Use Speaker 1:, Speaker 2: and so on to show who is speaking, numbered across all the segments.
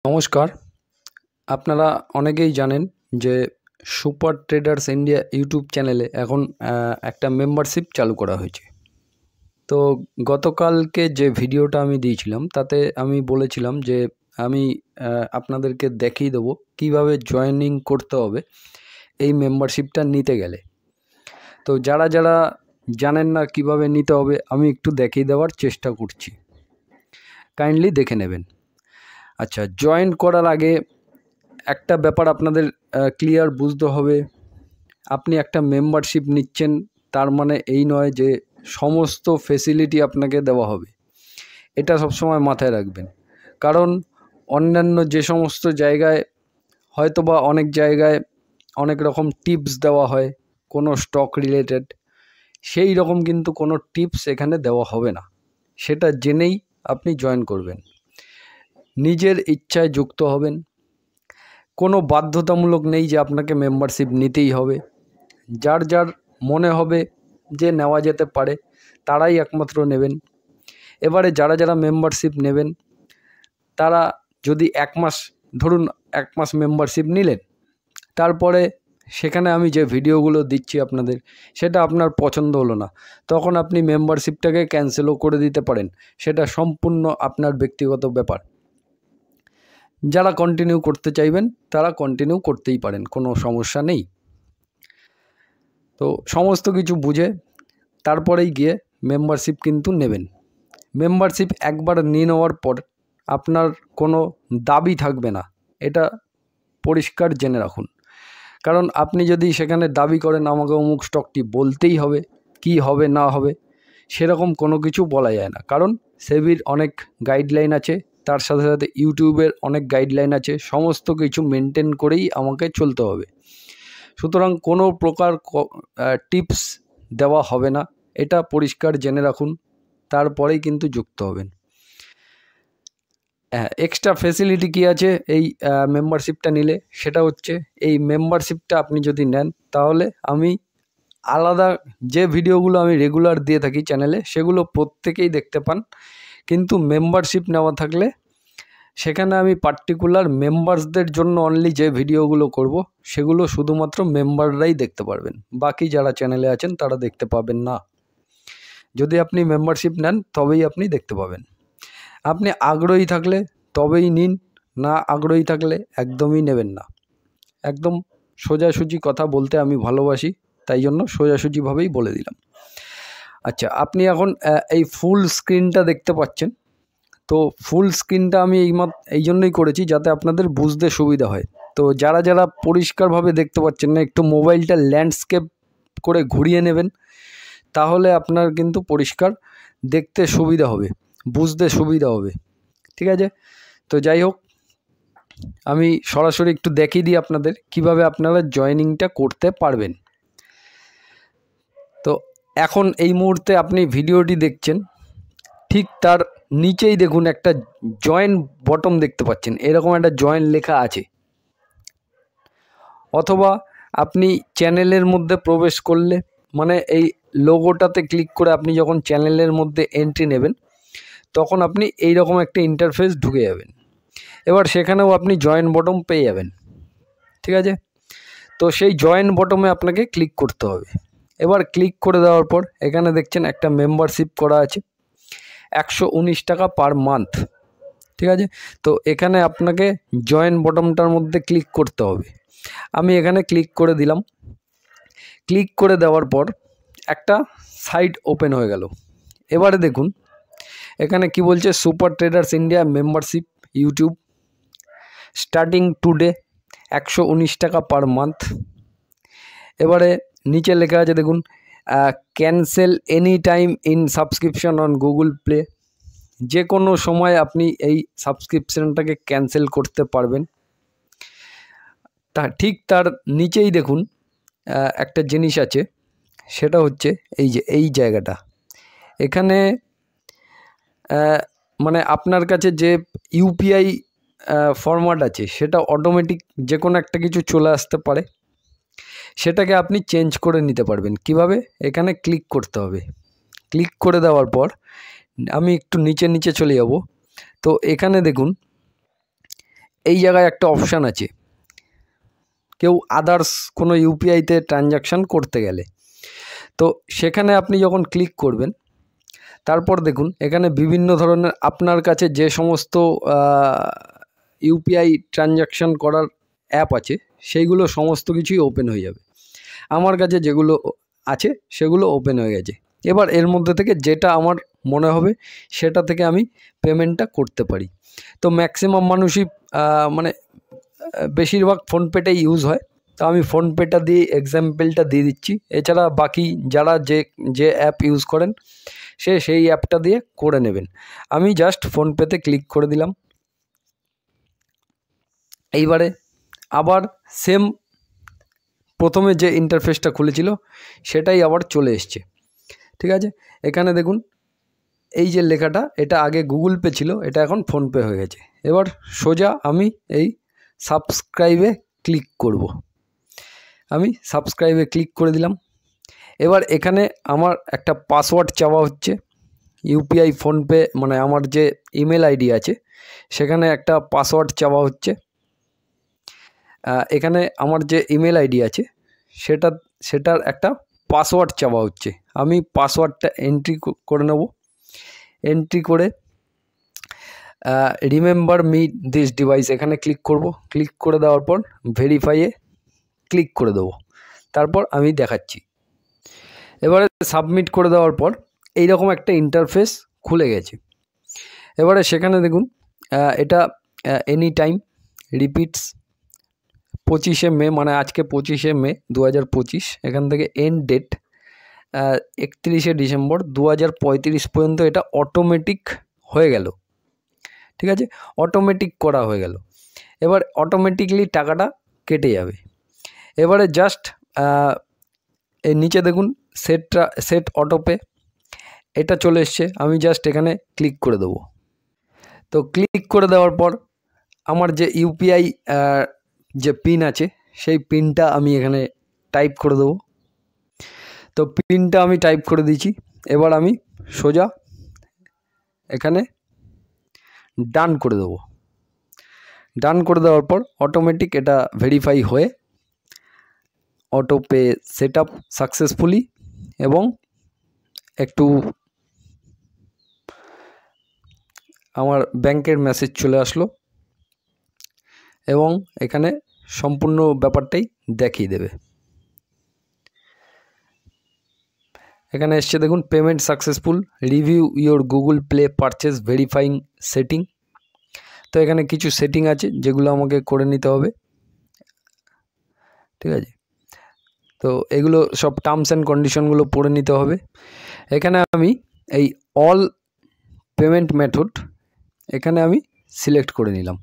Speaker 1: নমস্কার। আপনারা অনেকেই জানেন যে সুপার ট্রেডার্স ইন্ডিয়া ইউটিউব চ্যানেলে এখন একটা মেম্বারশিপ চালু করা হয়েছে। তো গতকালকে যে ভিডিওটা আমি দিয়েছিলাম তাতে আমি বলেছিলাম যে আমি আপনাদেরকে দেখিয়ে দেবো কীভাবে জয়েনিং করতে হবে এই মেম্বারশিপটা নিতে গেলে। তো যারা যারা জানেন না কিভাবে নিতে হবে আমি একটু দেখিয়ে দেওয়ার চেষ্টা করছি, কাইন্ডলি দেখে নেবেন। আচ্ছা, জয়েন করার আগে একটা ব্যাপার আপনাদের ক্লিয়ার বুঝতে হবে। আপনি একটা মেম্বারশিপ নিচ্ছেন তার মানে এই নয় যে সমস্ত ফেসিলিটি আপনাকে দেওয়া হবে, এটা সবসময় মাথায় রাখবেন। কারণ অন্যান্য যে সমস্ত জায়গায় হয়তোবা অনেক জায়গায় অনেক রকম টিপস দেওয়া হয় কোনো স্টক রিলেটেড, সেই রকম কিন্তু কোনো টিপস এখানে দেওয়া হবে না। সেটা জেনেই আপনি জয়েন করবেন, নিজের ইচ্ছায় যুক্ত হবেন। কোনো বাধ্যতামূলক নেই যে আপনাকে মেম্বারশিপ নিতেই হবে। যার যার মনে হবে যে নেওয়া যেতে পারে তারাই একমাত্র নেবেন। এবারে যারা যারা মেম্বারশিপ নেবেন তারা যদি ধরুন এক মাস মেম্বারশিপ নিলেন, তারপরে সেখানে আমি যে ভিডিওগুলো দিচ্ছি আপনাদের সেটা আপনার পছন্দ হলো না, তখন আপনি মেম্বারশিপটাকে ক্যান্সেলও করে দিতে পারেন। সেটা সম্পূর্ণ আপনার ব্যক্তিগত ব্যাপার। যারা কন্টিনিউ করতে চাইবেন তারা কন্টিনিউ করতেই পারেন, কোনো সমস্যা নেই। তো সমস্ত কিছু বুঝে তারপরেই গিয়ে মেম্বারশিপ কিন্তু নেবেন। মেম্বারশিপ একবার নিয়ে নেওয়ার পর আপনার কোনো দাবি থাকবে না, এটা পরিষ্কার জেনে রাখুন। কারণ আপনি যদি সেখানে দাবি করেন আমাকে অমুক স্টকটি বলতেই হবে, কি হবে না হবে সেরকম কোনো কিছু বলা যায় না। কারণ সেবির অনেক গাইডলাইন আছে, তার সাথে সাথে ইউটিউবের অনেক গাইডলাইন আছে, সমস্ত কিছু মেনটেন করেই আমাকে চলতে হবে। সুতরাং কোনো প্রকার টিপস দেওয়া হবে না, এটা পরিষ্কার জেনে রাখুন, তারপরেই কিন্তু যুক্ত হবেন। এক্সট্রা ফেসিলিটি কী আছে এই মেম্বারশিপটা নিলে, সেটা হচ্ছে এই মেম্বারশিপটা আপনি যদি নেন তাহলে আমি আলাদা যে ভিডিওগুলো আমি রেগুলার দিয়ে থাকি চ্যানেলে সেগুলো প্রত্যেকেই দেখতে পান, কিন্তু মেম্বারশিপ নেওয়া থাকলে সেখানে আমি পার্টিকুলার মেম্বারসদের জন্য অনলি যে ভিডিওগুলো করব সেগুলো শুধুমাত্র মেম্বাররাই দেখতে পারবেন, বাকি যারা চ্যানেলে আছেন তারা দেখতে পাবেন না। যদি আপনি মেম্বারশিপ নেন তবেই আপনি দেখতে পাবেন। আপনি আগ্রহী থাকলে তবেই নিন, না আগ্রহী থাকলে একদমই নেবেন না। একদম সোজাসুজি কথা বলতে আমি ভালোবাসি, তাই জন্য সোজাসুজিভাবেই বলে দিলাম। আচ্ছা, আপনি এখন এই ফুল স্ক্রিনটা দেখতে পাচ্ছেন। তো ফুল স্ক্রিনটা আমি এই জন্যই করেছি যাতে আপনাদের বুঝতে সুবিধা হয়। তো যারা যারা পরিষ্কারভাবে দেখতে পাচ্ছেন না, একটু মোবাইলটা ল্যান্ডস্কেপ করে ঘুরিয়ে নেবেন, তাহলে আপনার কিন্তু পরিষ্কার দেখতে সুবিধা হবে, বুঝতে সুবিধা হবে। ঠিক আছে? তো যাই হোক, আমি সরাসরি একটু দেখিয়ে দিই আপনাদের কিভাবে আপনারা জয়েনিংটা করতে পারবেন। তো এখন এই মুহূর্তে আপনি ভিডিওটি দেখছেন, ঠিক তার নিচেই দেখুন একটা জয়েন বটম দেখতে পাচ্ছেন, এরকম একটা জয়েন লেখা আছে। অথবা আপনি চ্যানেলের মধ্যে প্রবেশ করলে, মানে এই লোগোটাতে ক্লিক করে আপনি যখন চ্যানেলের মধ্যে এন্ট্রি নেবেন তখন আপনি এই রকম একটা ইন্টারফেস ঢুকে যাবেন। এবার সেখানেও আপনি জয়েন বটম পেয়ে যাবেন। ঠিক আছে? তো সেই জয়েন বটমে আপনাকে ক্লিক করতে হবে। এবার ক্লিক করে দেওয়ার পর এখানে দেখছেন একটা মেম্বারশিপ করা আছে 119 টাকা পার মান্থ। ঠিক আছে? তো এখানে আপনাকে জয়েন বটমটার মধ্যে ক্লিক করতে হবে। আমি এখানে ক্লিক করে দিলাম। ক্লিক করে দেওয়ার পর একটা সাইট ওপেন হয়ে গেল। এবারে দেখুন এখানে কি বলছে, super traders India membership YouTube starting today 119 টাকা পার মান্থ। এবারে নিচে লেখা আছে দেখুন, cancel any time in subscription on Google play. যে কোনো সময় আপনি এই সাবস্ক্রিপশনটাকে ক্যান্সেল করতে পারবেন। ঠিক তার নিচেই দেখুন একটা জিনিস আছে, সেটা হচ্ছে এই যে এই জায়গাটা, এখানে মানে আপনার কাছে যে ইউপিআই ফরম্যাট আছে সেটা অটোমেটিক যে কোনো একটা কিছু চলে আসতে পারে, সেটাকে আপনি চেঞ্জ করে নিতে পারবেন। কিভাবে? এখানে ক্লিক করতে হবে। ক্লিক করে দেওয়ার পর আমি একটু নিচে চলে যাব। তো এখানে দেখুন এই জায়গায় একটা অপশান আছে কেউ আদার্স কোনো ইউপিআইতে ট্রানজাকশান করতে গেলে। তো সেখানে আপনি যখন ক্লিক করবেন, তারপর দেখুন এখানে বিভিন্ন ধরনের আপনার কাছে যে সমস্ত ইউপিআই ট্রানজাকশান করার অ্যাপ আছে সেইগুলো সমস্ত কিছুই ওপেন হয়ে যাবে। আমার কাছে যেগুলো আছে সেগুলো ওপেন হয়ে গেছে। এবার এর মধ্যে থেকে যেটা আমার মনে হবে সেটা থেকে আমি পেমেন্টটা করতে পারি। তো ম্যাক্সিমাম মানুষই মানে বেশিরভাগ ফোনপেটাই ইউজ হয়। তো আমি ফোনপেটা দিয়ে এক্সাম্পলটা দিয়ে দিচ্ছি। এছাড়া বাকি যারা যে অ্যাপ ইউজ করেন সেই অ্যাপটা দিয়ে করে নেবেন। আমি জাস্ট ফোনপেতে ক্লিক করে দিলাম। এইবারে আবার সেম প্রথমে যে ইন্টারফেসটা খুলেছিল সেটাই আবার চলে এসছে। ঠিক আছে, এখানে দেখুন এই যে লেখাটা, এটা আগে গুগল পে ছিল, এটা এখন ফোনপে হয়ে গেছে। এবার সোজা আমি এই সাবস্ক্রাইবে ক্লিক করব। আমি সাবস্ক্রাইবে ক্লিক করে দিলাম। এবার এখানে আমার একটা পাসওয়ার্ড চাওয়া হচ্ছে। ইউপিআই ফোনপে মানে আমার যে ইমেল আইডি আছে সেখানে একটা পাসওয়ার্ড চাওয়া হচ্ছে। এখানে আমার যে ইমেল আইডি আছে সেটার একটা পাসওয়ার্ড চাওয়া হচ্ছে। আমি পাসওয়ার্ডটা এন্ট্রি করে নেব। এন্ট্রি করে রিমেম্বার মি দিস ডিভাইস এখানে ক্লিক করব। ক্লিক করে দেওয়ার পর ভেরিফাইয়ে ক্লিক করে দেবো। তারপর আমি দেখাচ্ছি। এবারে সাবমিট করে দেওয়ার পর এইরকম একটা ইন্টারফেস খুলে গেছে। এবারে সেখানে দেখুন এটা এনি টাইম রিপিটস 25শে মে, মানে আজকে 25শে মে 2025। এখান থেকে এন্ড ডেট 31শে ডিসেম্বর 2035 পর্যন্ত এটা অটোমেটিক হয়ে গেল। ঠিক আছে, অটোমেটিক করা হয়ে গেল। এবার অটোমেটিকলি টাকাটা কেটে যাবে। এবারে জাস্ট এর নিচে দেখুন সেট অটোপে, এটা চলে এসছে। আমি জাস্ট এখানে ক্লিক করে দেবো। তো ক্লিক করে দেওয়ার পর আমার যে ইউপিআই যে পিন আছে সেই পিনটা আমি এখানে টাইপ করে দেবো। তো পিনটা আমি টাইপ করে দিয়েছি। এবার আমি সোজা এখানে ডান করে দেবো। ডান করে দেওয়ার পর অটোমেটিক এটা ভেরিফাই হয়ে অটোপে সেট আপ সাকসেসফুলি, এবং একটু আমার ব্যাংকের মেসেজ চলে আসলো এবং এখানে সম্পূর্ণ ব্যাপারটাই দেখিয়ে দেবে। এখানে এসছে দেখুন payment successful, review your Google play purchase verifying setting. তো এখানে কিছু সেটিং আছে যেগুলো আমাকে করে নিতে হবে। ঠিক আছে, তো এগুলো সব টার্মস অ্যান্ড কন্ডিশনগুলো পড়ে নিতে হবে। এখানে আমি এই অল পেমেন্ট মেথড এখানে আমি সিলেক্ট করে নিলাম।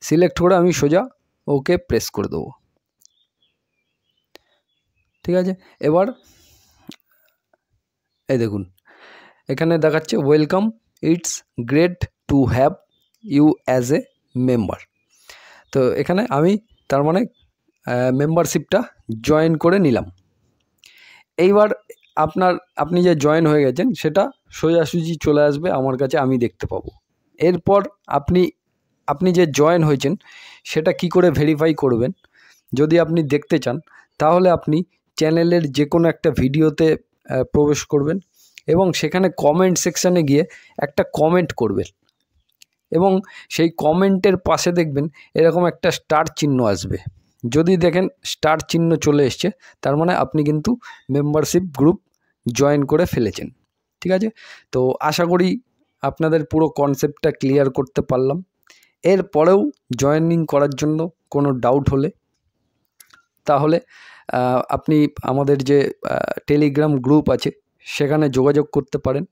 Speaker 1: সিলেক্ট করে আমি সোজা ওকে প্রেস করে দেবো। ঠিক আছে, এবার এই দেখুন এখানে দেখাচ্ছে welcome, it's great to have you as a member. তো এখানে আমি তার মানে মেম্বারশিপটা জয়েন করে নিলাম। এইবার আপনি যে জয়েন হয়ে গেছেন সেটা সোজাসুজি চলে আসবে আমার কাছে, আমি দেখতে পাবো। এরপর আপনি যে জয়েন হয়েছেন সেটা কি করে ভেরিফাই করবেন যদি আপনি দেখতে চান, তাহলে আপনি চ্যানেলের যে কোনো একটা ভিডিওতে প্রবেশ করবেন এবং সেখানে কমেন্ট সেকশানে গিয়ে একটা কমেন্ট করবেন এবং সেই কমেন্টের পাশে দেখবেন এরকম একটা স্টার চিহ্ন আসবে। যদি দেখেন স্টার চিহ্ন চলে এসছে তার মানে আপনি কিন্তু মেম্বারশিপ গ্রুপ জয়েন করে ফেলেছেন। ঠিক আছে, তো আশা করি আপনাদের পুরো কনসেপ্টটা ক্লিয়ার করতে পারলাম। এরপরেও জয়েনিং করার জন্য কোনো ডাউট হলে তাহলে আপনি আমাদের যে টেলিগ্রাম গ্রুপ আছে সেখানে যোগাযোগ করতে পারেন।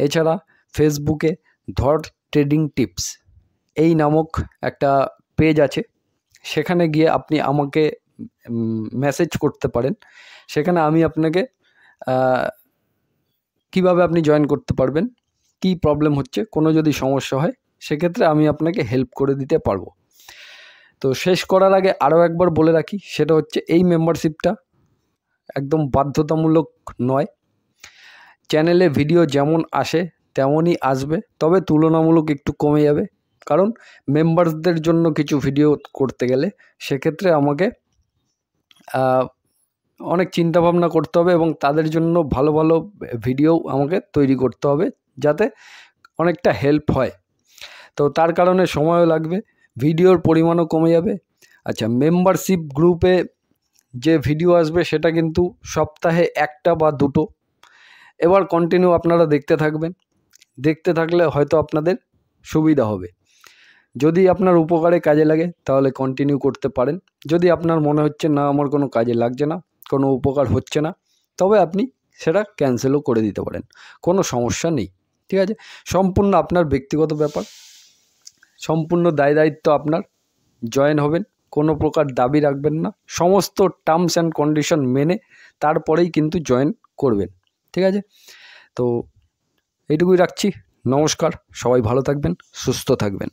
Speaker 1: এছাড়া ফেসবুকে ধর ট্রেডিং টিপস এই নামক একটা পেজ আছে, সেখানে গিয়ে আপনি আমাকে মেসেজ করতে পারেন। সেখানে আমি আপনাকে কিভাবে আপনি জয়েন করতে পারবেন, কি প্রবলেম হচ্ছে, কোনো যদি সমস্যা হয় সেক্ষেত্রে আমি আপনাকে হেল্প করে দিতে পারবো। তো শেষ করার আগে আরও একবার বলে রাখি, সেটা হচ্ছে এই মেম্বারশিপটা একদম বাধ্যতামূলক নয়। চ্যানেলে ভিডিও যেমন আসে তেমনই আসবে, তবে তুলনামূলক একটু কমে যাবে। কারণ মেম্বারসদের জন্য কিছু ভিডিও করতে গেলে সেক্ষেত্রে আমাকে অনেক চিন্তাভাবনা করতে হবে এবং তাদের জন্য ভালো ভালো ভিডিও আমাকে তৈরি করতে হবে যাতে অনেকটা হেল্প হয়। তো তার কারণে সময়ও লাগবে, ভিডিওর পরিমাণও কমে যাবে। আচ্ছা, মেম্বারশিপ গ্রুপে যে ভিডিও আসবে সেটা কিন্তু সপ্তাহে একটা বা দুটো। এবার কন্টিনিউ আপনারা দেখতে থাকবেন, দেখতে থাকলে হয়তো আপনাদের সুবিধা হবে। যদি আপনার উপকারে কাজে লাগে তাহলে কন্টিনিউ করতে পারেন। যদি আপনার মনে হচ্ছে না আমার কোনো কাজে লাগছে না, কোনো উপকার হচ্ছে না, তবে আপনি সেটা ক্যান্সেলও করে দিতে পারেন, কোনো সমস্যা নেই। ঠিক আছে, সম্পূর্ণ আপনার ব্যক্তিগত ব্যাপার, সম্পূর্ণ দায় দায়িত্ব আপনার। জয়েন হবেন, কোনো প্রকার দাবি রাখবেন না, সমস্ত টার্মস অ্যান্ড কন্ডিশন মেনে তারপরেই কিন্তু জয়েন করবেন। ঠিক আছে, তো এইটুকুই রাখছি। নমস্কার, সবাই ভালো থাকবেন, সুস্থ থাকবেন।